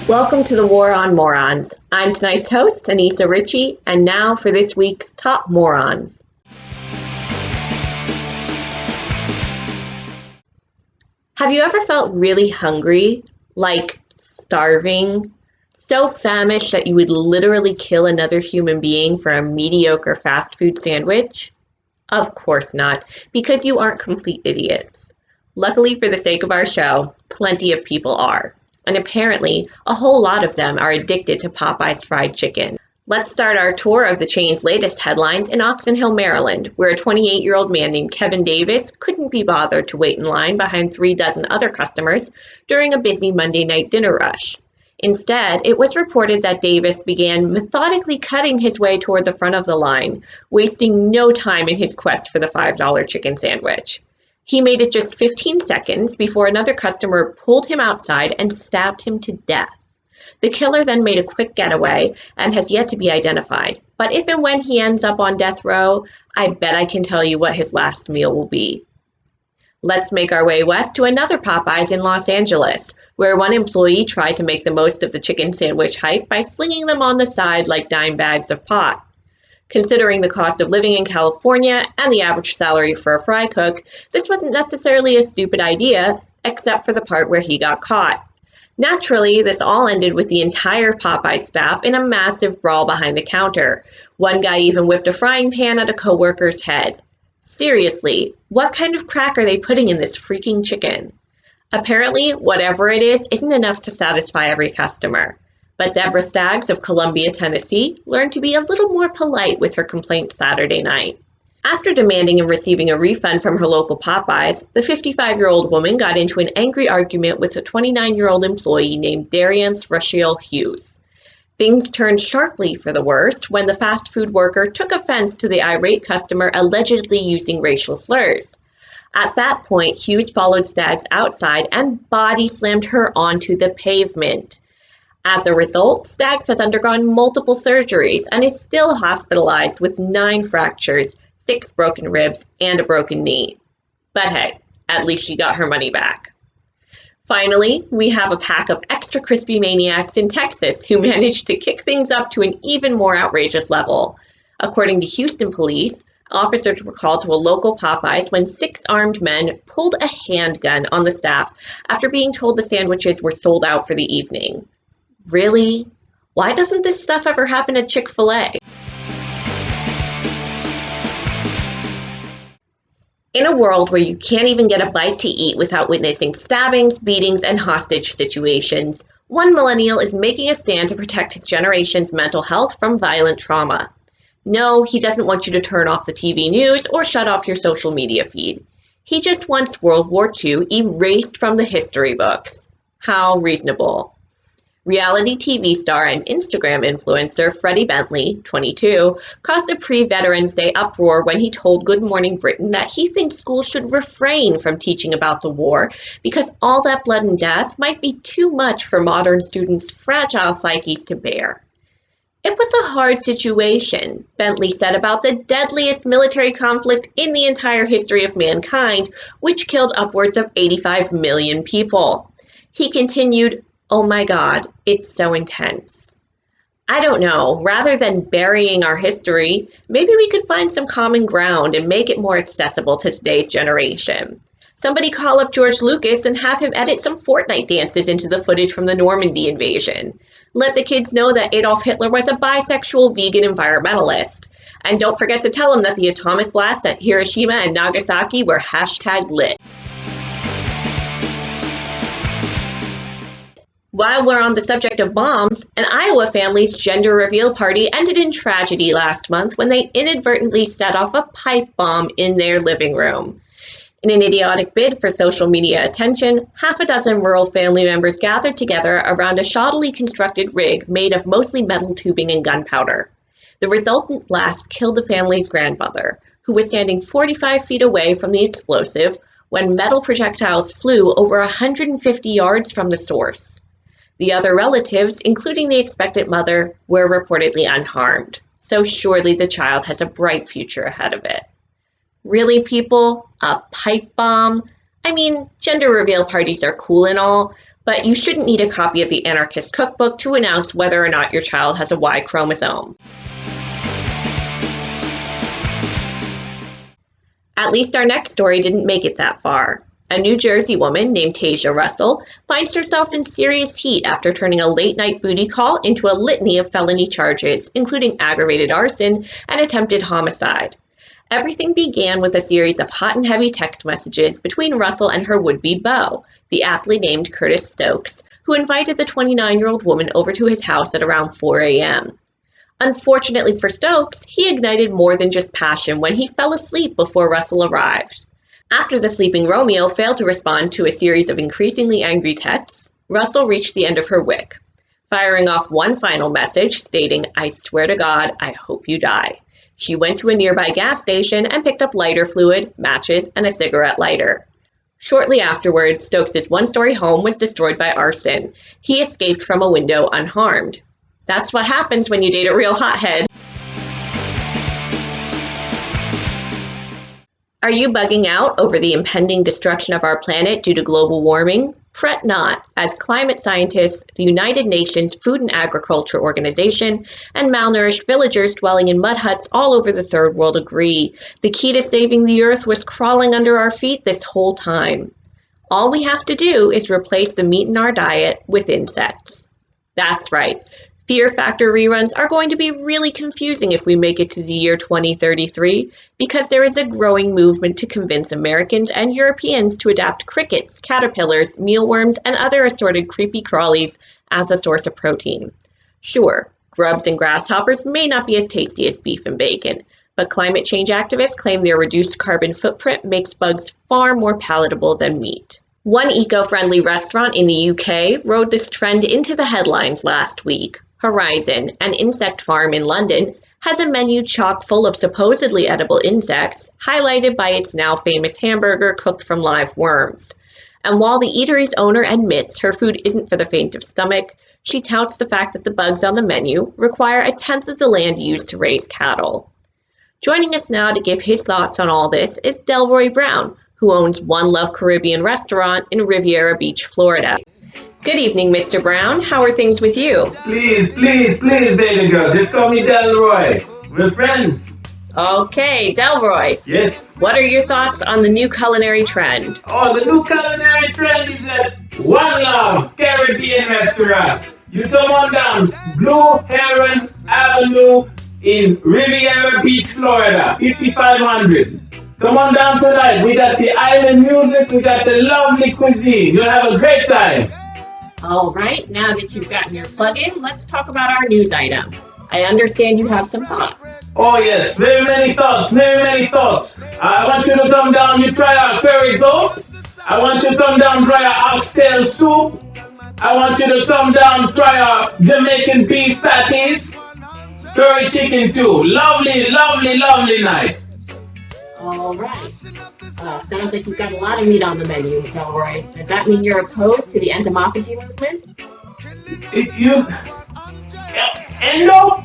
Welcome to the War on Morons. I'm tonight's host, Anisa Ritchie, and now for this week's Top Morons. Have you ever felt really hungry, like starving, so famished that you would literally kill another human being for a mediocre fast food sandwich? Of course not, because you aren't complete idiots. Luckily for the sake of our show, plenty of people are. And apparently, a whole lot of them are addicted to Popeye's fried chicken. Let's start our tour of the chain's latest headlines in Oxon Hill, Maryland, where a 28-year-old man named Kevin Davis couldn't be bothered to wait in line behind 36 other customers during a busy Monday night dinner rush. Instead, it was reported that Davis began methodically cutting his way toward the front of the line, wasting no time in his quest for the $5 chicken sandwich. He made it just 15 seconds before another customer pulled him outside and stabbed him to death. The killer then made a quick getaway and has yet to be identified, but if and when he ends up on death row, I bet I can tell you what his last meal will be. Let's make our way west to another Popeyes in Los Angeles, where one employee tried to make the most of the chicken sandwich hype by slinging them on the side like dime bags of pot. Considering the cost of living in California and the average salary for a fry cook, this wasn't necessarily a stupid idea, except for the part where he got caught. Naturally, this all ended with the entire Popeye staff in a massive brawl behind the counter. One guy even whipped a frying pan at a coworker's head. Seriously, what kind of crack are they putting in this freaking chicken? Apparently, whatever it is isn't enough to satisfy every customer. But Deborah Staggs of Columbia, Tennessee, learned to be a little more polite with her complaint Saturday night. After demanding and receiving a refund from her local Popeyes, the 55-year-old woman got into an angry argument with a 29-year-old employee named Dariance Rochelle Hughes. Things turned sharply for the worse when the fast food worker took offense to the irate customer allegedly using racial slurs. At that point, Hughes followed Staggs outside and body slammed her onto the pavement. As a result, Staggs has undergone multiple surgeries and is still hospitalized with 9 fractures, 6 broken ribs, and a broken knee. But hey, at least she got her money back. Finally, we have a pack of extra crispy maniacs in Texas who managed to kick things up to an even more outrageous level. According to Houston police, officers were called to a local Popeyes when 6 armed men pulled a handgun on the staff after being told the sandwiches were sold out for the evening. Really? Why doesn't this stuff ever happen at Chick-fil-A? In a world where you can't even get a bite to eat without witnessing stabbings, beatings, and hostage situations, one millennial is making a stand to protect his generation's mental health from violent trauma. No, he doesn't want you to turn off the TV news or shut off your social media feed. He just wants World War II erased from the history books. How reasonable. Reality TV star and Instagram influencer Freddie Bentley, 22, caused a pre-Veterans Day uproar when he told Good Morning Britain that he thinks schools should refrain from teaching about the war because all that blood and death might be too much for modern students' fragile psyches to bear. It was a hard situation, Bentley said about the deadliest military conflict in the entire history of mankind, which killed upwards of 85 million people. He continued, "Oh my God, it's so intense." I don't know, rather than burying our history, maybe we could find some common ground and make it more accessible to today's generation. Somebody call up George Lucas and have him edit some Fortnite dances into the footage from the Normandy invasion. Let the kids know that Adolf Hitler was a bisexual vegan environmentalist. And don't forget to tell them that the atomic blasts at Hiroshima and Nagasaki were #lit. While we're on the subject of bombs, an Iowa family's gender reveal party ended in tragedy last month when they inadvertently set off a pipe bomb in their living room. In an idiotic bid for social media attention, half a dozen rural family members gathered together around a shoddily constructed rig made of mostly metal tubing and gunpowder. The resultant blast killed the family's grandmother, who was standing 45 feet away from the explosive when metal projectiles flew over 150 yards from the source. The other relatives, including the expectant mother, were reportedly unharmed, so surely the child has a bright future ahead of it. Really, people? A pipe bomb? I mean, gender reveal parties are cool and all, But you shouldn't need a copy of the Anarchist Cookbook to announce whether or not your child has a Y chromosome. At least our next story didn't make it that far. A New Jersey woman named Tasia Russell finds herself in serious heat after turning a late-night booty call into a litany of felony charges, including aggravated arson and attempted homicide. Everything began with a series of hot and heavy text messages between Russell and her would-be beau, the aptly named Curtis Stokes, who invited the 29-year-old woman over to his house at around 4 a.m. Unfortunately for Stokes, he ignited more than just passion when he fell asleep before Russell arrived. After the sleeping Romeo failed to respond to a series of increasingly angry texts, Russell reached the end of her wick, firing off one final message stating, "I swear to God, I hope you die." She went to a nearby gas station and picked up lighter fluid, matches, and a cigarette lighter. Shortly afterwards, Stokes' one-story home was destroyed by arson. He escaped from a window unharmed. That's what happens when you date a real hothead. Are you bugging out over the impending destruction of our planet due to global warming? Fret not, as climate scientists, the United Nations Food and Agriculture Organization, and malnourished villagers dwelling in mud huts all over the Third World agree. The key to saving the Earth was crawling under our feet this whole time. All we have to do is replace the meat in our diet with insects. That's right. Fear Factor reruns are going to be really confusing if we make it to the year 2033, because there is a growing movement to convince Americans and Europeans to adopt crickets, caterpillars, mealworms, and other assorted creepy crawlies as a source of protein. Sure, grubs and grasshoppers may not be as tasty as beef and bacon, but climate change activists claim their reduced carbon footprint makes bugs far more palatable than meat. One eco-friendly restaurant in the UK rode this trend into the headlines last week. Horizon, an insect farm in London, has a menu chock full of supposedly edible insects, highlighted by its now famous hamburger cooked from live worms. And while the eatery's owner admits her food isn't for the faint of stomach, she touts the fact that the bugs on the menu require a tenth of the land used to raise cattle. Joining us now to give his thoughts on all this is Delroy Brown, who owns One Love Caribbean restaurant in Riviera Beach, Florida. Good evening, Mr. Brown. How are things with you? Please, baby girl. Just call me Delroy. We're friends. Okay, Delroy. Yes. What are your thoughts on the new culinary trend? Oh, the new culinary trend is at One Love Caribbean Restaurant. You come on down Blue Heron Avenue in Riviera Beach, Florida, 5500. Come on down tonight. We got the island music. We got the lovely cuisine. You'll have a great time. All right, now that you've gotten your plug-in, let's talk about our news item. I understand you have some thoughts. Oh yes, very many thoughts. I want you to come down, you try our curry goat. I want you to come down, try our oxtail soup. I want you to come down, try our Jamaican beef patties. Curry chicken too. Lovely night. All right. Sounds like you've got a lot of meat on the menu, Delroy. Does that mean you're opposed to the entomophagy movement? Endo?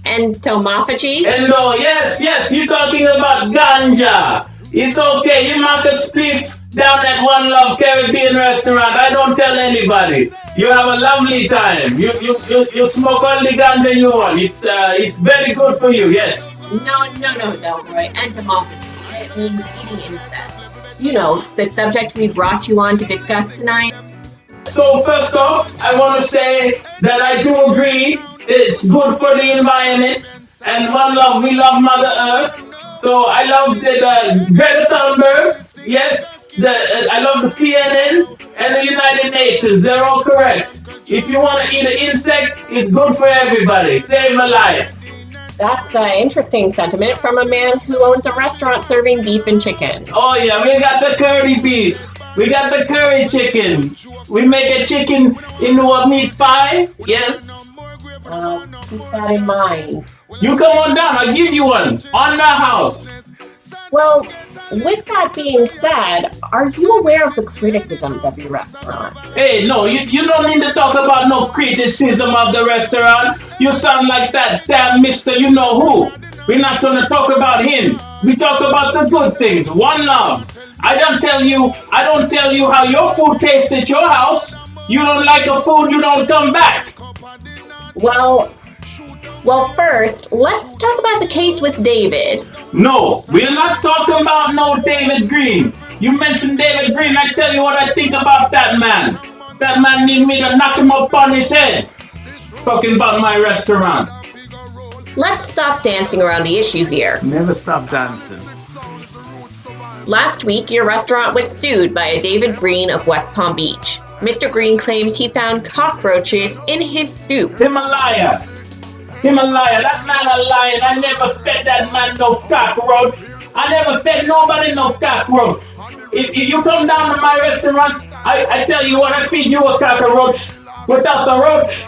Entomophagy? Endo, yes, you're talking about ganja. It's okay, you mark a spliff down at One Love Caribbean Restaurant. I don't tell anybody. You have a lovely time. You smoke all the ganja you want. It's very good for you, yes. No, Delroy. Entomophagy. It means eating insects. You know, the subject we brought you on to discuss tonight. So first off, I want to say that I do agree it's good for the environment. And One Love, we love Mother Earth. So I love the Greta Thunberg. Yes, I love the CNN and the United Nations. They're all correct. If you want to eat an insect, it's good for everybody. Save a life. That's an interesting sentiment from a man who owns a restaurant serving beef and chicken. Oh yeah, we got the curry beef. We got the curry chicken. We make a chicken into a meat pie. Yes. Keep that in mind. You come on down. I'll give you one on the house. Well, with that being said, are you aware of the criticisms of your restaurant? Hey, no, you don't need to talk about no criticism of the restaurant. You sound like that damn Mr. You know who. We're not going to talk about him. We talk about the good things. One Love. I don't tell you how your food tastes at your house. You don't like a food, you don't come back. Well, first, let's talk about the case with David. No, we're not talking about no David Green. You mentioned David Green, I tell you what I think about that man. That man need me to knock him up on his head. Talking about my restaurant. Let's stop dancing around the issue here. Never stop dancing. Last week, your restaurant was sued by a David Green of West Palm Beach. Mr. Green claims he found cockroaches in his soup. Himalaya. That man a lion. I never fed that man no cockroach. I never fed nobody no cockroach. If you come down to my restaurant, I tell you what, I feed you a cockroach without the roach.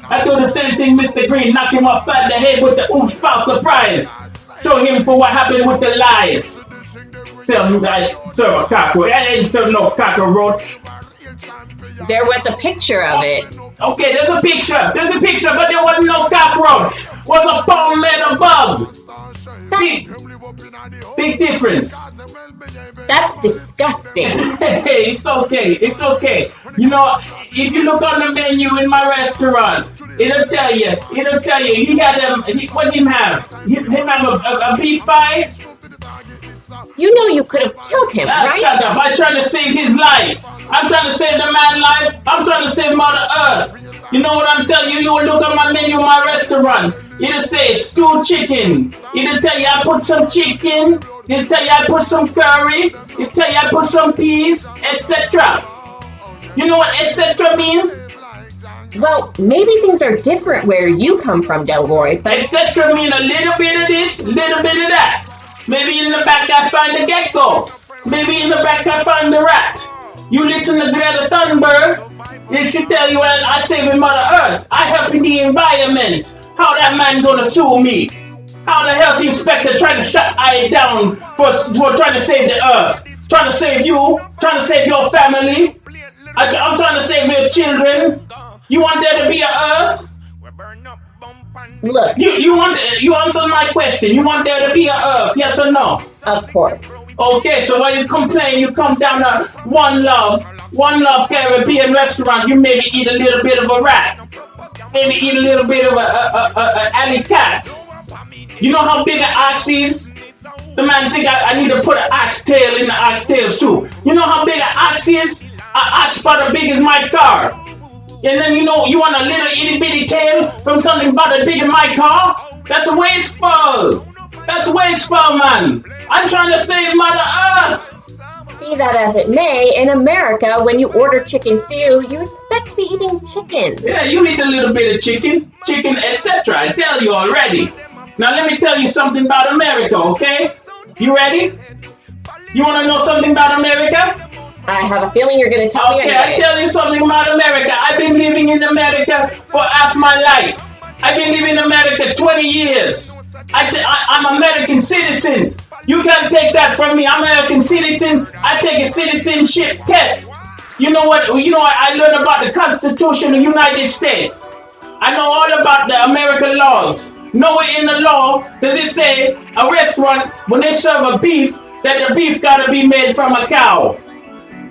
I do the same thing, Mr. Green. Knock him upside the head with the oops, foul surprise. Show him for what happened with the lies. Tell you guys serve a cockroach. I ain't serve no cockroach. There was a picture of it. Okay, there's a picture, but there wasn't no cockroach. It was a palmetto bug. Big difference. That's disgusting. Hey, it's okay. You know, if you look on the menu in my restaurant, it'll tell you. He had what him have? Him have a beef pie. You know you could have killed him, right? Shut up! I'm trying to save his life. I'm trying to save the man's life. I'm trying to save Mother Earth. You know what I'm telling you? You will look at my menu in my restaurant. It'll say stewed chicken. It'll tell you I put some chicken. It'll tell you I put some curry. It'll tell you I put some peas, etc. You know what etc. means? Well, maybe things are different where you come from, Delroy, but etc. mean a little bit of this, little bit of that. Maybe in the back I find the gecko. Maybe in the back I find the rat. You listen to Greta Thunberg, it should tell you that I saving Mother Earth. I helping the environment. How that man gonna sue me? How the health inspector trying to shut I down for trying to save the earth? Trying to save you? Trying to save your family? I'm trying to save your children. You want there to be an earth? look, You answered my question. You want there to be an earth? Yes or no? of course. Okay, so when you complain, you come down to One Love Caribbean restaurant. You maybe eat a little bit of a rat. Maybe eat a little bit of a alley cat. You know how big an ox is? The man think I need to put an oxtail in the oxtail soup. You know how big an ox is? An ox about as big as my car. And then you want a little itty bitty tail from something about as big as my car? That's wasteful. That's wasteful, man. I'm trying to save Mother Earth. Be that as it may, in America, when you order chicken stew, you expect to be eating chicken. Yeah, you eat a little bit of chicken, etc. I tell you already. Now let me tell you something about America, okay? You ready? You want to know something about America? I have a feeling you're going to tell me anyway. Okay, I tell you something about America. I've been living in America for half my life. I've been living in America 20 years. I'm American citizen. You can't take that from me. I'm American citizen. I take a citizenship test. You know what? I learned about the Constitution of the United States. I know all about the American laws. Nowhere in the law does it say a restaurant, when they serve a beef, that the beef gotta be made from a cow.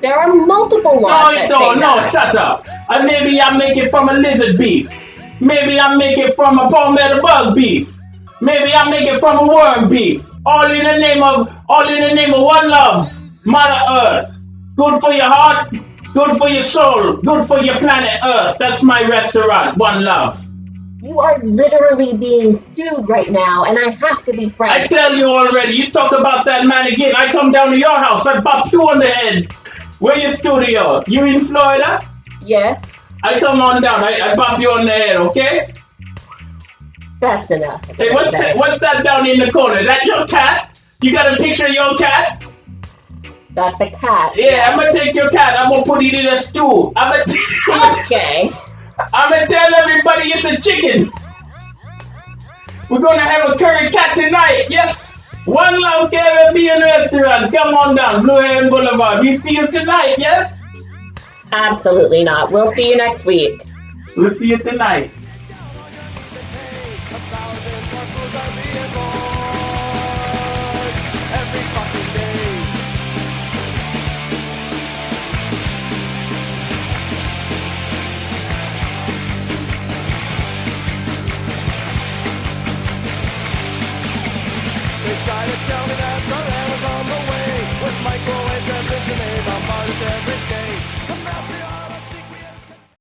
There are multiple laws that say that. Shut up. Maybe I make it from a lizard beef. Maybe I make it from a palmetto bug beef. Maybe I make it from a worm beef. All in the name of one love, Mother Earth. Good for your heart, good for your soul, good for your planet Earth. That's my restaurant, One Love. You are literally being sued right now, and I have to be frank. I tell you already, you talk about that man again, I come down to your house, I pop you on the head. Where your studio? You in Florida? Yes. I come on down, I pop you on the head, okay? That's enough. Hey, what's that down in the corner? That your cat? You got a picture of your cat? That's a cat. Yeah, I'm gonna take your cat, I'm gonna put it in a stew. Okay. I'm gonna tell everybody it's a chicken. We're gonna have a curry cat tonight, yes! One Love Caribbean restaurant, come on down, Blue Heron Boulevard. We see you tonight, yes? Absolutely not. We'll see you next week. We'll see you tonight.